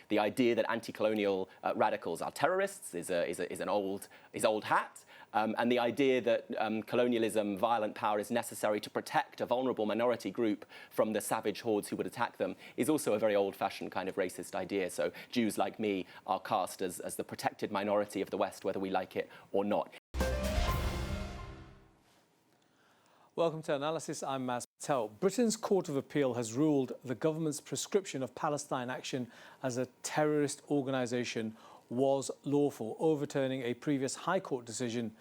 The idea that anti-colonial radicals are terrorists is old hat. And the idea that colonialism, violent power, is necessary to protect a vulnerable minority group from the savage hordes who would attack them is also a very old-fashioned kind of racist idea. So Jews like me are cast as the protected minority of the West, whether we like it or not. Welcome to Analysis. I'm Maz Patel. Britain's Court of Appeal has ruled the government's prescription of Palestine Action as a terrorist organisation was lawful, overturning a previous High Court decision.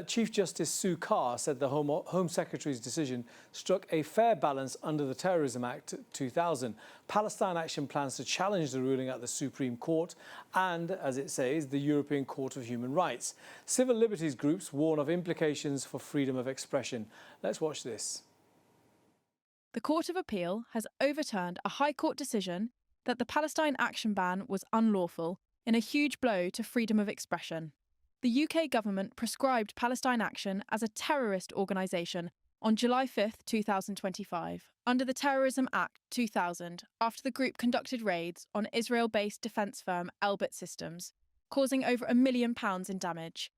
Chief Justice Sue Carr said the Home Secretary's decision struck a fair balance under the Terrorism Act 2000. Palestine Action plans to challenge the ruling at the Supreme Court and, as it says, the European Court of Human Rights. Civil liberties groups warn of implications for freedom of expression. Let's watch this. The Court of Appeal has overturned a High Court decision that the Palestine Action ban was unlawful, in a huge blow to freedom of expression. The UK government prescribed Palestine Action as a terrorist organisation on July 5, 2025, under the Terrorism Act 2000, after the group conducted raids on Israel-based defence firm Elbit Systems, causing over £1 million in damage,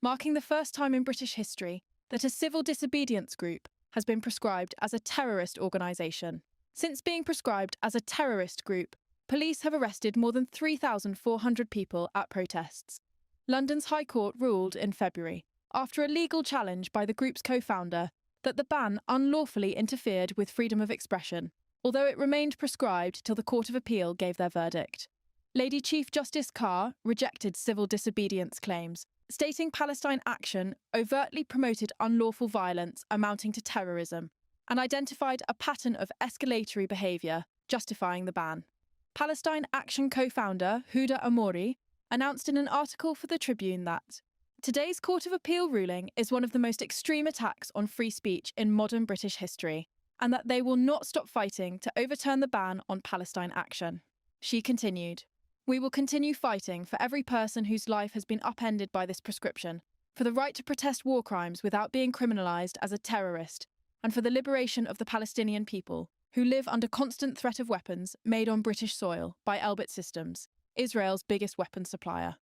marking the first time in British history that a civil disobedience group has been prescribed as a terrorist organisation. Since being prescribed as a terrorist group, police have arrested more than 3,400 people at protests. London's High Court ruled in February, after a legal challenge by the group's co-founder, that the ban unlawfully interfered with freedom of expression, although it remained prescribed till the Court of Appeal gave their verdict. Lady Chief Justice Carr rejected civil disobedience claims, stating Palestine Action overtly promoted unlawful violence amounting to terrorism and identified a pattern of escalatory behaviour justifying the ban. Palestine Action co-founder Huda Amouri announced in an article for the Tribune that today's Court of Appeal ruling is one of the most extreme attacks on free speech in modern British history, and that they will not stop fighting to overturn the ban on Palestine Action. She continued, "We will continue fighting for every person whose life has been upended by this prescription, for the right to protest war crimes without being criminalised as a terrorist, and for the liberation of the Palestinian people, who live under constant threat of weapons made on British soil by Elbit Systems, Israel's biggest weapons supplier."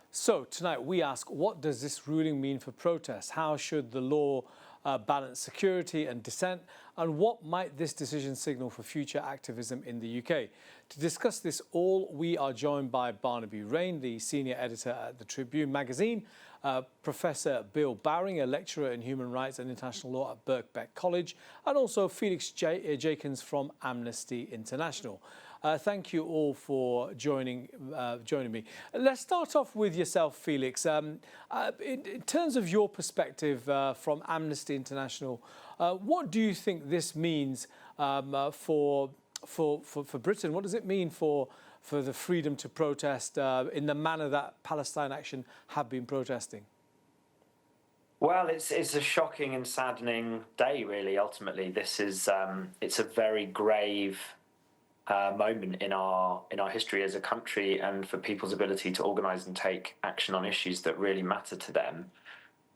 So tonight we ask, what does this ruling mean for protests? How should the law balance security and dissent? And what might this decision signal for future activism in the UK? To discuss this all, we are joined by Barnaby Raine, the senior editor at the Tribune magazine, Professor Bill Bowring, a lecturer in human rights and international law at Birkbeck College, and also Felix Jakins from Amnesty International. Thank you all for joining me. Let's start off with yourself, Felix. In terms of your perspective from Amnesty International, what do you think this means for Britain? What does it mean for the freedom to protest in the manner that Palestine Action have been protesting? Well, it's a shocking and saddening day, really. Ultimately, this is it's a very grave moment in our history as a country, and for people's ability to organise and take action on issues that really matter to them.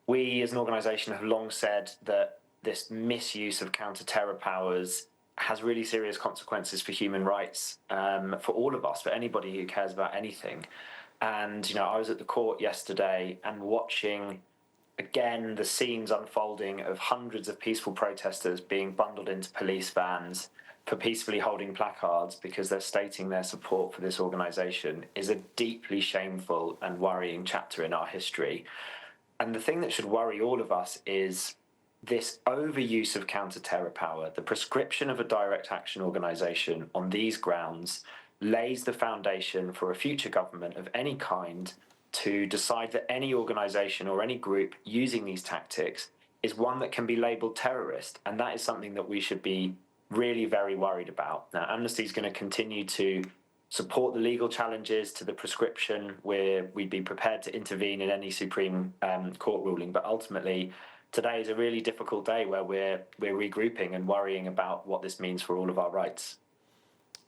We, as an organisation, have long said that this misuse of counter-terror powers has really serious consequences for human rights, for all of us, for anybody who cares about anything. And, I was at the court yesterday and watching, again, the scenes unfolding of hundreds of peaceful protesters being bundled into police vans for peacefully holding placards because they're stating their support for this organisation is a deeply shameful and worrying chapter in our history. And the thing that should worry all of us is this overuse of counter-terror power. The prescription of a direct action organisation on these grounds lays the foundation for a future government of any kind to decide that any organisation or any group using these tactics is one that can be labelled terrorist. And that is something that we should be really very worried about. Now, Amnesty is going to continue to support the legal challenges to the prescription, where we'd be prepared to intervene in any Supreme Court ruling. But ultimately, today is a really difficult day where we're regrouping and worrying about what this means for all of our rights.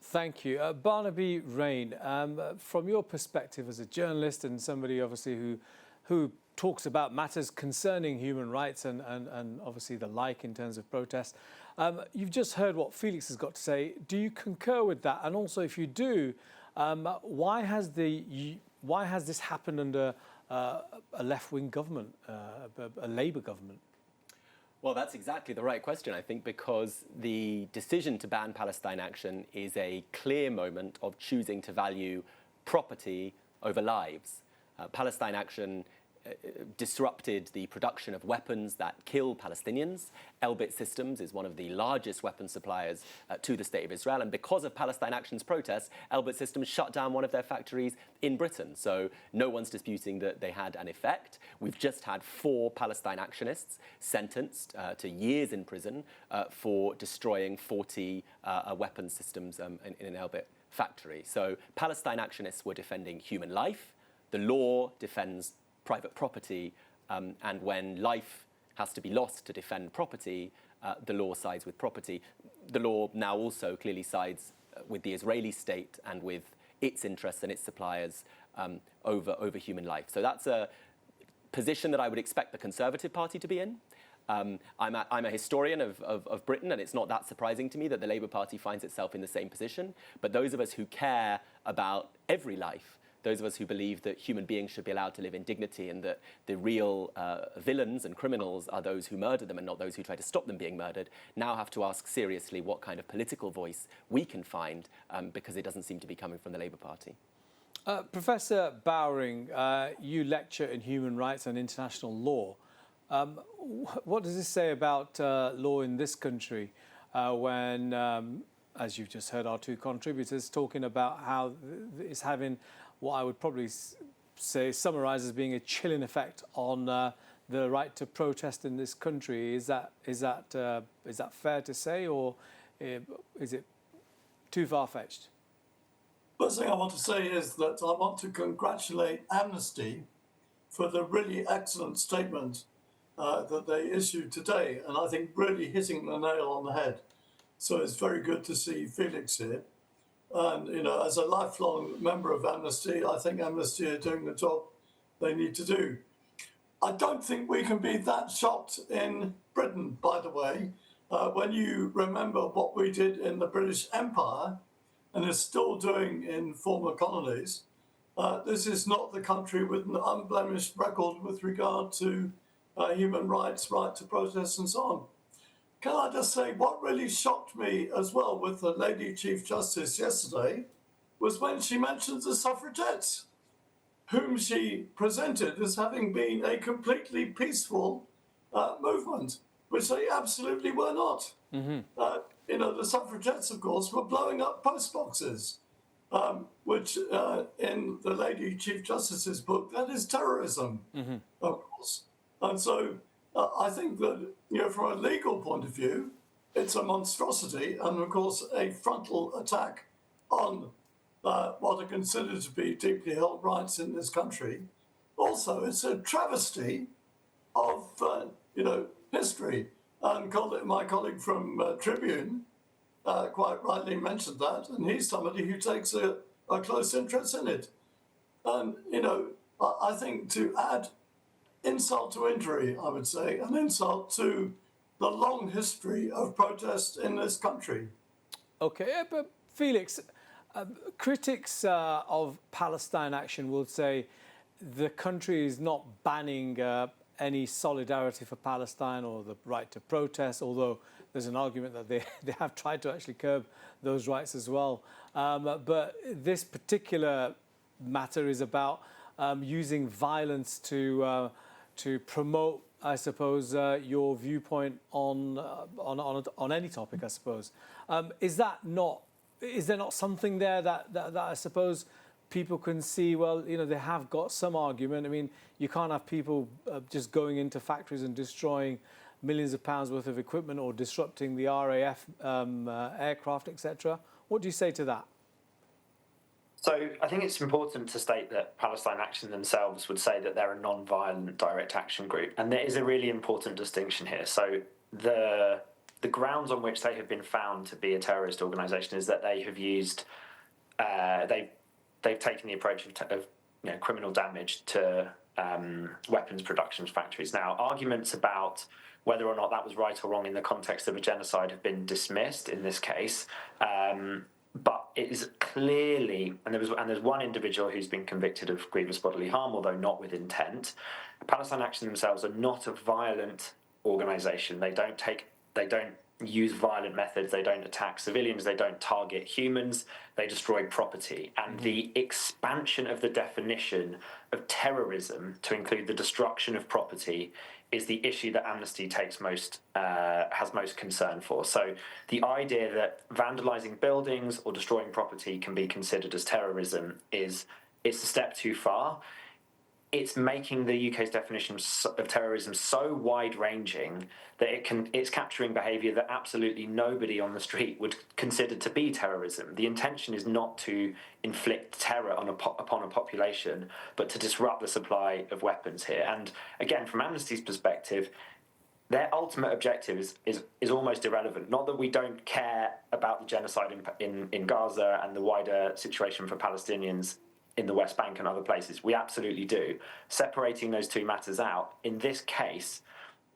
Thank you. Barnaby Raine, from your perspective as a journalist and somebody obviously who talks about matters concerning human rights and obviously the like in terms of protests, You've just heard what Felix has got to say. Do you concur with that? And also, if you do, why has this happened under a left-wing government, a Labour government? Well, that's exactly the right question, I think, because the decision to ban Palestine Action is a clear moment of choosing to value property over lives. Palestine Action disrupted the production of weapons that kill Palestinians. Elbit Systems is one of the largest weapons suppliers to the State of Israel. And because of Palestine Action's protests, Elbit Systems shut down one of their factories in Britain. So no one's disputing that they had an effect. We've just had 4 Palestine Actionists sentenced to years in prison for destroying 40 weapons systems in an Elbit factory. So Palestine Actionists were defending human life. The law defends private property, and when life has to be lost to defend property, the law sides with property. The law now also clearly sides with the Israeli state and with its interests and its suppliers over human life. So that's a position that I would expect the Conservative Party to be in. I'm a historian of Britain, and it's not that surprising to me that the Labour Party finds itself in the same position. But those of us who care about every life, those of us who believe that human beings should be allowed to live in dignity and that the real villains and criminals are those who murder them and not those who try to stop them being murdered, now have to ask seriously what kind of political voice we can find, because it doesn't seem to be coming from the Labour Party. Professor Bowring, you lecture in human rights and international law. What does this say about law in this country when, as you've just heard our 2 contributors talking about how it's having what I would probably say summarise as being a chilling effect on the right to protest in this country? Is that fair to say, or is it too far-fetched? First thing I want to say is that I want to congratulate Amnesty for the really excellent statement that they issued today, and I think really hitting the nail on the head. So it's very good to see Felix here. And, you know, as a lifelong member of Amnesty, I think Amnesty are doing the job they need to do. I don't think we can be that shocked in Britain, by the way, when you remember what we did in the British Empire and are still doing in former colonies. This is not the country with an unblemished record with regard to human rights, right to protest and so on. Can I just say, what really shocked me as well with the Lady Chief Justice yesterday was when she mentioned the suffragettes, whom she presented as having been a completely peaceful movement, which they absolutely were not. Mm-hmm. You know, the suffragettes, of course, were blowing up postboxes, which in the Lady Chief Justice's book, that is terrorism, mm-hmm. of course. And so I think that, you know, from a legal point of view, it's a monstrosity and, of course, a frontal attack on what are considered to be deeply held rights in this country. Also, it's a travesty of, you know, history. And my colleague from Tribune quite rightly mentioned that, and he's somebody who takes a close interest in it. And, you know, I think to add insult to injury, I would say, an insult to the long history of protest in this country. Okay, but Felix, critics of Palestine Action will say the country is not banning any solidarity for Palestine or the right to protest, although there's an argument that they have tried to actually curb those rights as well. But this particular matter is about using violence to promote, I suppose, your viewpoint on any topic, I suppose. Is there not something there that I suppose people can see? Well, you know, they have got some argument. I mean, you can't have people just going into factories and destroying millions of pounds worth of equipment or disrupting the RAF aircraft, etc. What do you say to that? So I think it's important to state that Palestine Action themselves would say that they're a non-violent direct action group. And there is a really important distinction here. So the grounds on which they have been found to be a terrorist organisation is that they have used, they've taken the approach of criminal damage to weapons production factories. Now, arguments about whether or not that was right or wrong in the context of a genocide have been dismissed in this case. But it is clearly, and there's one individual who's been convicted of grievous bodily harm, although not with intent. Palestine Action themselves are not a violent organisation. They don't use violent methods. They don't attack civilians. They don't target humans. They destroy property. And the expansion of the definition of terrorism to include the destruction of property is the issue that Amnesty has most concern for. So the idea that vandalising buildings or destroying property can be considered as terrorism it's a step too far. It's making the UK's definition of terrorism so wide-ranging that it's capturing behaviour that absolutely nobody on the street would consider to be terrorism. The intention is not to inflict terror upon a population, but to disrupt the supply of weapons here. And again, from Amnesty's perspective, their ultimate objective is almost irrelevant. Not that we don't care about the genocide in Gaza and the wider situation for Palestinians in the West Bank and other places. We absolutely do. Separating those two matters out, in this case,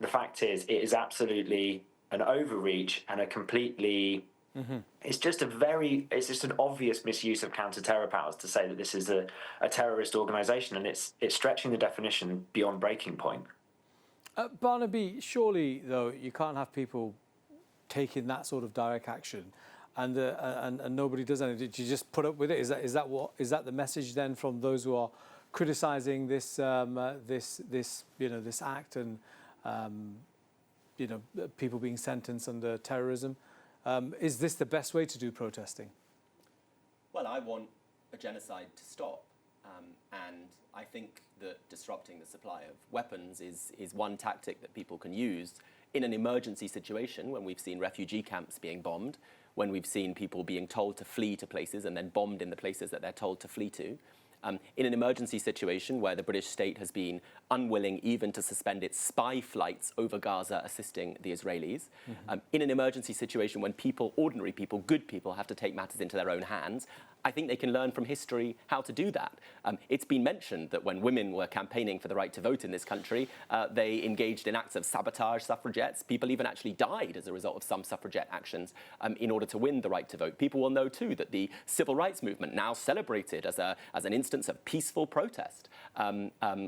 the fact is it is absolutely an overreach and a completely... It's just an obvious misuse of counter-terror powers to say that this is a terrorist organisation, and it's stretching the definition beyond breaking point. Barnaby, surely, though, you can't have people taking that sort of direct action and nobody does anything. Did you just put up with it? Is that the message then from those who are criticising this act and people being sentenced under terrorism? Is this the best way to do protesting? Well, I want a genocide to stop, and I think that disrupting the supply of weapons is one tactic that people can use in an emergency situation when we've seen refugee camps being bombed, when we've seen people being told to flee to places and then bombed in the places that they're told to flee to. In an emergency situation where the British state has been unwilling even to suspend its spy flights over Gaza assisting the Israelis. In an emergency situation when ordinary people, good people, have to take matters into their own hands, I think they can learn from history how to do that. It's been mentioned that when women were campaigning for the right to vote in this country, they engaged in acts of sabotage suffragettes. People even actually died as a result of some suffragette actions in order to win the right to vote. People will know too that the civil rights movement, now celebrated as an instance of peaceful protest,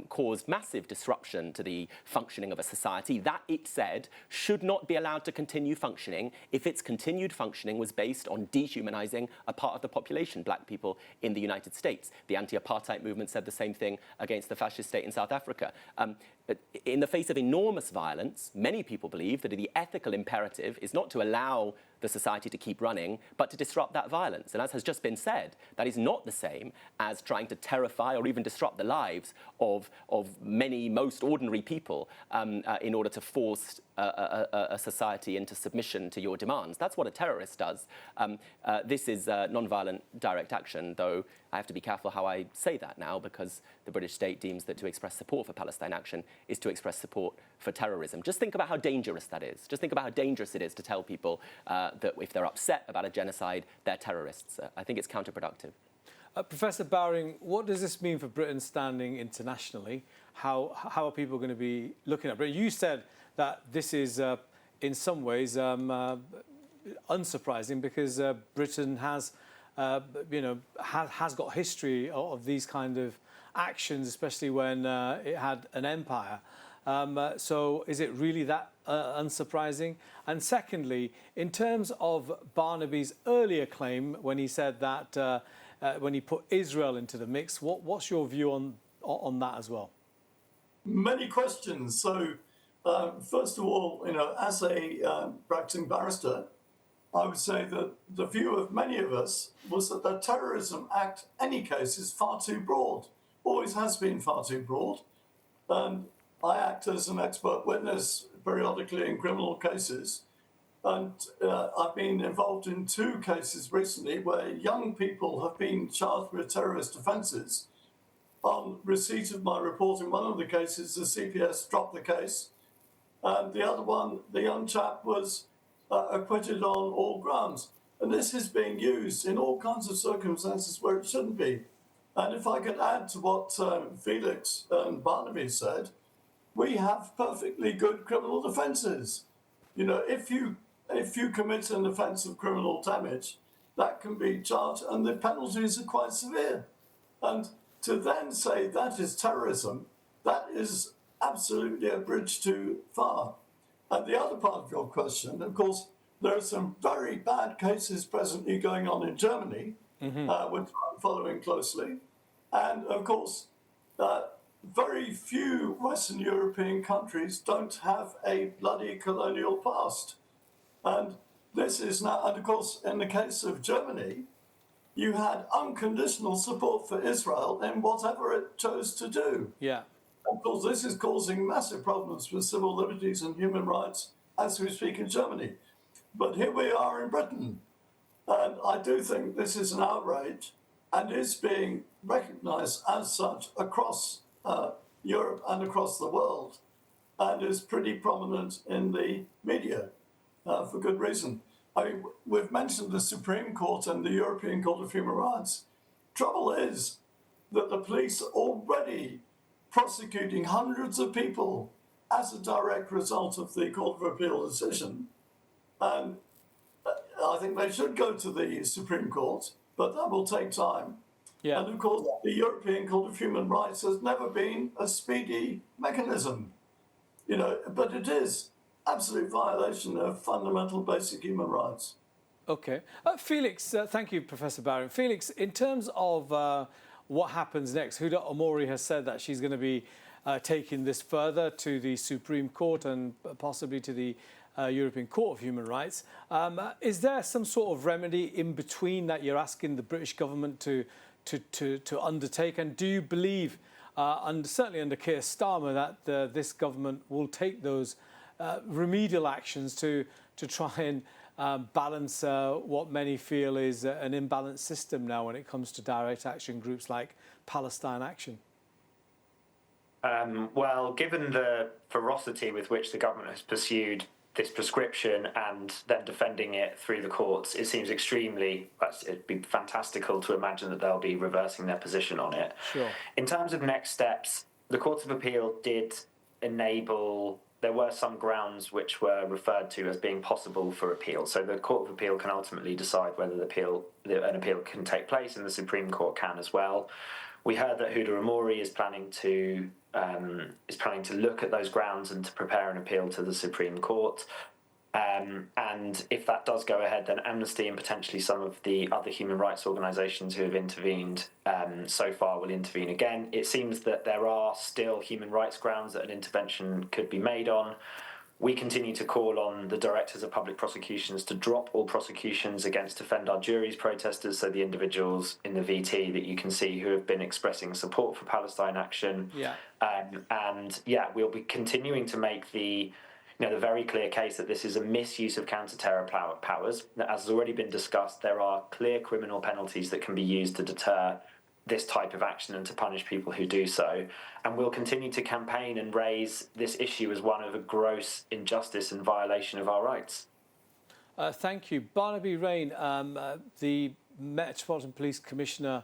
caused massive disruption to the functioning of a society that it said should not be allowed to continue functioning if its continued functioning was based on dehumanizing a part of the population, black people in the United States. The anti-apartheid movement said the same thing against the fascist state in South Africa. But in the face of enormous violence, many people believe that the ethical imperative is not to allow the society to keep running, but to disrupt that violence. And as has just been said, that is not the same as trying to terrify or even disrupt the lives of most ordinary people in order to force a society into submission to your demands. That's what a terrorist does. This is non-violent direct action, though I have to be careful how I say that now, because the British state deems that to express support for Palestine Action is to express support for terrorism. Just think about how dangerous that is. Just think about how dangerous it is to tell people that if they're upset about a genocide, they're terrorists. I think it's counterproductive. Professor Bowring, what does this mean for Britain's standing internationally? How are people going to be looking at Britain? You said that this is, in some ways, unsurprising because Britain has, has got history of these kind of actions, especially when it had an empire. So is it really that unsurprising? And secondly, in terms of Barnaby's earlier claim when he said that when he put Israel into the mix, what's your view on that as well? Many questions. So first of all, as a practicing barrister, I would say that the view of many of us was that the Terrorism Act, any case, is far too broad. Always has been far too broad. I act as an expert witness periodically in criminal cases, and I've been involved in 2 cases recently where young people have been charged with terrorist offences. On receipt of my report in one of the cases, the CPS dropped the case, and the other one, the young chap was acquitted on all grounds. And this is being used in all kinds of circumstances where it shouldn't be. And if I could add to what Felix and Barnaby said, we have perfectly good criminal defences. You know, if you commit an offence of criminal damage, that can be charged, and the penalties are quite severe. And to then say that is terrorism, that is absolutely a bridge too far. And the other part of your question, of course, there are some very bad cases presently going on in Germany, which I'm following closely. And of course, very few Western European countries don't have a bloody colonial past. And this is now, and of course, in the case of Germany, you had unconditional support for Israel in whatever it chose to do. Yeah. Of course, this is causing massive problems with civil liberties and human rights as we speak in Germany. But here we are in Britain. And I do think this is an outrage and is being recognised as such across Europe and across the world, and is pretty prominent in the media for good reason. I mean, we've mentioned the Supreme Court and the European Court of Human Rights. Trouble is that the police are already prosecuting hundreds of people as a direct result of the Court of Appeal decision. And I think they should go to the Supreme Court, but that will take time. Yeah. And of course, the European Court of Human Rights has never been a speedy mechanism, you know, but it is absolute violation of fundamental basic human rights. Okay. Felix, thank you, Professor Barron. Felix, in terms of what happens next, Huda Omori has said that she's going to be taking this further to the Supreme Court and possibly to the European Court of Human Rights. Is there some sort of remedy in between that you're asking the British government to undertake? And do you believe, certainly under Keir Starmer, that this government will take those remedial actions to try and balance what many feel is an imbalanced system now when it comes to direct action groups like Palestine Action? Well, given the ferocity with which the government has pursued this prescription and then defending it through the courts, it seems it'd be fantastical to imagine that they'll be reversing their position on it. Sure. In terms of next steps, the Courts of Appeal did enable, there were some grounds which were referred to as being possible for appeal. So the Court of Appeal can ultimately decide whether an appeal can take place, and the Supreme Court can as well. We heard that Huda Omori is planning to look at those grounds and to prepare an appeal to the Supreme Court. And if that does go ahead, then Amnesty and potentially some of the other human rights organisations who have intervened so far will intervene again. It seems that there are still human rights grounds that an intervention could be made on. We continue to call on the directors of public prosecutions to drop all prosecutions against Defend Our Juries protesters, so the individuals in the VT that you can see who have been expressing support for Palestine Action. Yeah. We'll be continuing to make the very clear case that this is a misuse of counter-terror powers. As has already been discussed, there are clear criminal penalties that can be used to deter this type of action and to punish people who do so. And we'll continue to campaign and raise this issue as one of a gross injustice and violation of our rights. Thank you. Barnaby Raine, the Metropolitan Police Commissioner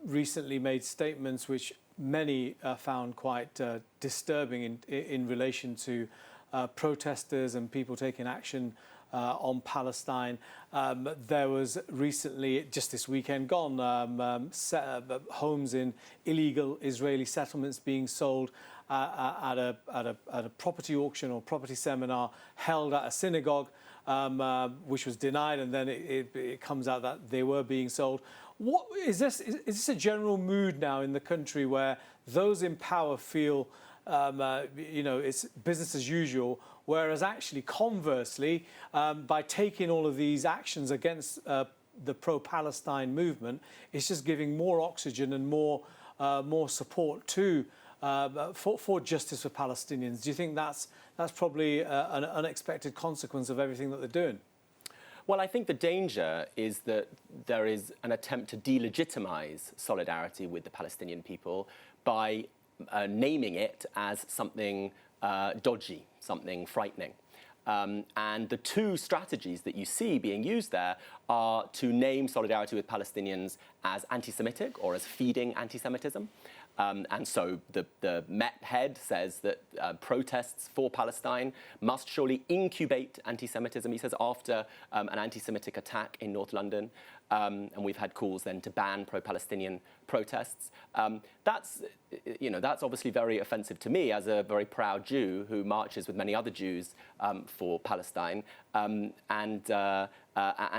recently made statements which many found quite disturbing in relation to protesters and people taking action on Palestine. There was recently, just this weekend gone, homes in illegal Israeli settlements being sold at a property auction or property seminar held at a synagogue, which was denied, and then it comes out that they were being sold. What is this? Is this a general mood now in the country where those in power feel, it's business as usual, whereas actually, conversely, by taking all of these actions against the pro-Palestine movement, it's just giving more oxygen and more support to for justice for Palestinians? Do you think that's probably an unexpected consequence of everything that they're doing? Well, I think the danger is that there is an attempt to delegitimize solidarity with the Palestinian people by naming it as something dodgy, something frightening. And the two strategies that you see being used there are to name solidarity with Palestinians as anti-Semitic or as feeding anti-Semitism. And so the Met head says that protests for Palestine must surely incubate anti-Semitism, he says, after an anti-Semitic attack in North London. And we've had calls then to ban pro-Palestinian protests. That's obviously very offensive to me as a very proud Jew who marches with many other Jews for Palestine. And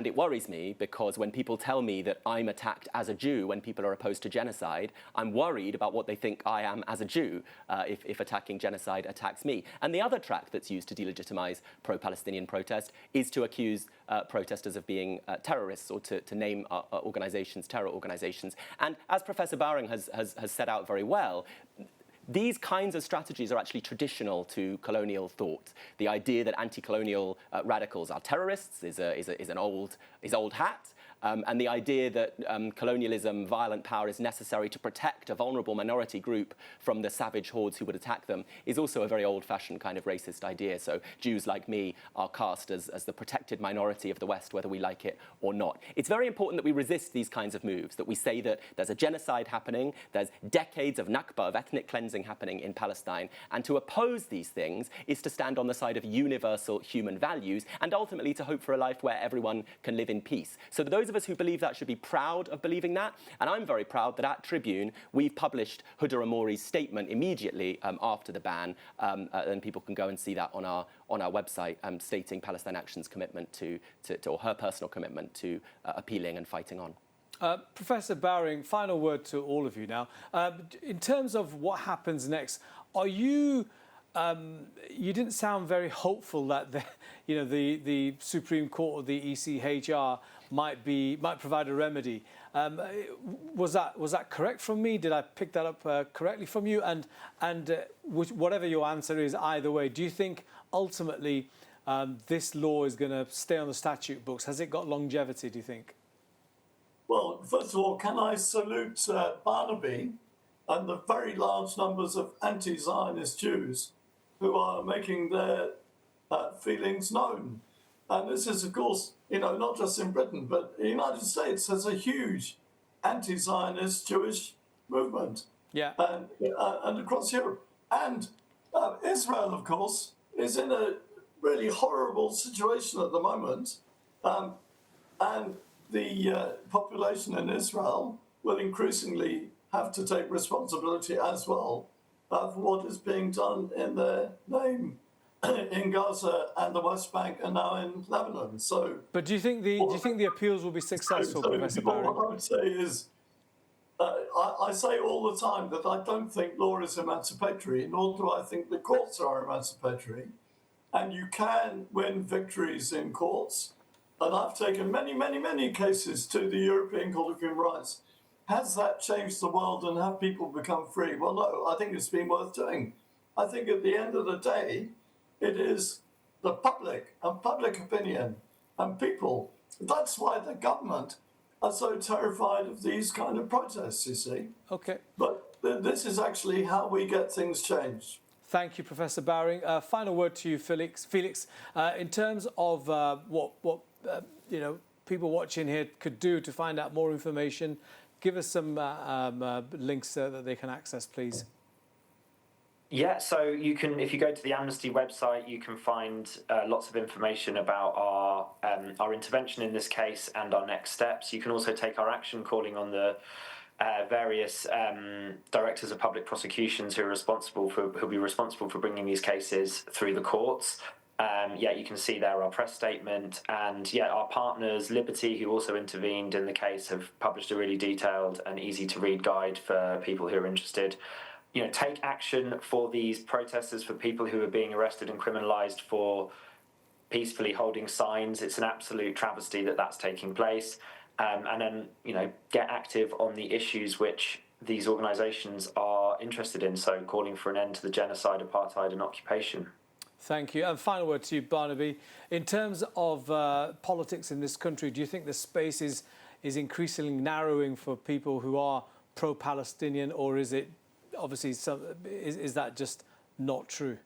it worries me because when people tell me that I'm attacked as a Jew when people are opposed to genocide, I'm worried about what they think I am as a Jew if attacking genocide attacks me. And the other track that's used to delegitimize pro-Palestinian protest is to accuse protesters of being terrorists or to name organizations, terror organizations. And as Professor Bowring has set out very well, these kinds of strategies are actually traditional to colonial thought. The idea that anti-colonial radicals are terrorists is old hat. And the idea that colonialism, violent power is necessary to protect a vulnerable minority group from the savage hordes who would attack them is also a very old-fashioned kind of racist idea. So Jews like me are cast as the protected minority of the West, whether we like it or not. It's very important that we resist these kinds of moves, that we say that there's a genocide happening, there's decades of Nakba, of ethnic cleansing happening in Palestine, and to oppose these things is to stand on the side of universal human values and ultimately to hope for a life where everyone can live in peace. So those of us who believe that should be proud of believing that, and I'm very proud that at Tribune we've published Huda Amori's statement immediately after the ban, and people can go and see that on our website, stating Palestine Action's commitment or her personal commitment to appealing and fighting on. Professor Bowring, final word to all of you now. In terms of what happens next, are you? You didn't sound very hopeful that the Supreme Court or the ECHR might provide a remedy. Was that correct from me? Did I pick that up correctly from you? And whatever your answer is, either way, do you think ultimately this law is going to stay on the statute books? Has it got longevity, do you think? Well, first of all, can I salute Barnaby and the very large numbers of anti-Zionist Jews who are making their feelings known. And this is, of course, not just in Britain, but the United States has a huge anti-Zionist Jewish movement. Yeah. And across Europe. And Israel, of course, is in a really horrible situation at the moment. And the population in Israel will increasingly have to take responsibility as well for what is being done in their name in Gaza and the West Bank and now in Lebanon. So, but do you think the appeals will be successful, Professor Bowring? What I would say is, I say all the time that I don't think law is emancipatory, nor do I think the courts are emancipatory. And you can win victories in courts. And I've taken many, many, many cases to the European Court of Human Rights. Has that changed the world and have people become free? Well, no, I think it's been worth doing. I think at the end of the day, it is the public and public opinion and people. That's why the government are so terrified of these kind of protests, you see. Okay. But this is actually how we get things changed. Thank you, Professor Bowring. Final word to you, Felix. In terms of what people watching here could do to find out more information, give us some links that they can access, please. Yeah, so you can, if you go to the Amnesty website, you can find lots of information about our intervention in this case and our next steps. You can also take our action, calling on the various directors of public prosecutions who'll be responsible for bringing these cases through the courts. You can see there our press statement, and our partners, Liberty, who also intervened in the case, have published a really detailed and easy to read guide for people who are interested. Take action for these protesters, for people who are being arrested and criminalised for peacefully holding signs. It's an absolute travesty that that's taking place. And then, get active on the issues which these organisations are interested in. So calling for an end to the genocide, apartheid and occupation. Thank you. And final word to you, Barnaby. In terms of politics in this country, do you think the space is increasingly narrowing for people who are pro-Palestinian, or is it obviously is that just not true?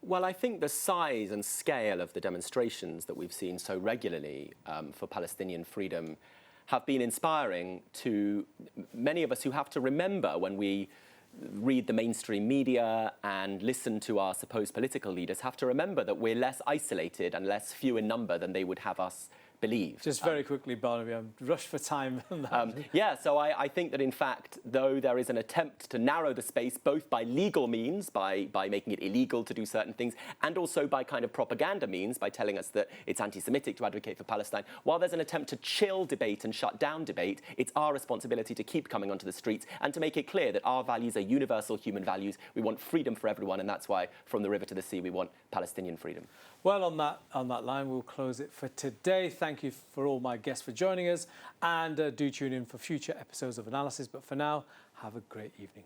Well, I think the size and scale of the demonstrations that we've seen so regularly for Palestinian freedom have been inspiring to many of us who have to remember when we read the mainstream media and listen to our supposed political leaders, have to remember that we're less isolated and less few in number than they would have us believe. Just very quickly, Barnaby, I'm rushed for time. Yeah, so I think that in fact, though there is an attempt to narrow the space both by legal means, by making it illegal to do certain things, and also by kind of propaganda means, by telling us that it's anti-Semitic to advocate for Palestine, while there's an attempt to chill debate and shut down debate, it's our responsibility to keep coming onto the streets and to make it clear that our values are universal human values. We want freedom for everyone, and that's why from the river to the sea we want Palestinian freedom. Well, on that line, we'll close it for today. Thank you for all my guests for joining us, and do tune in for future episodes of Analysis. But for now, have a great evening.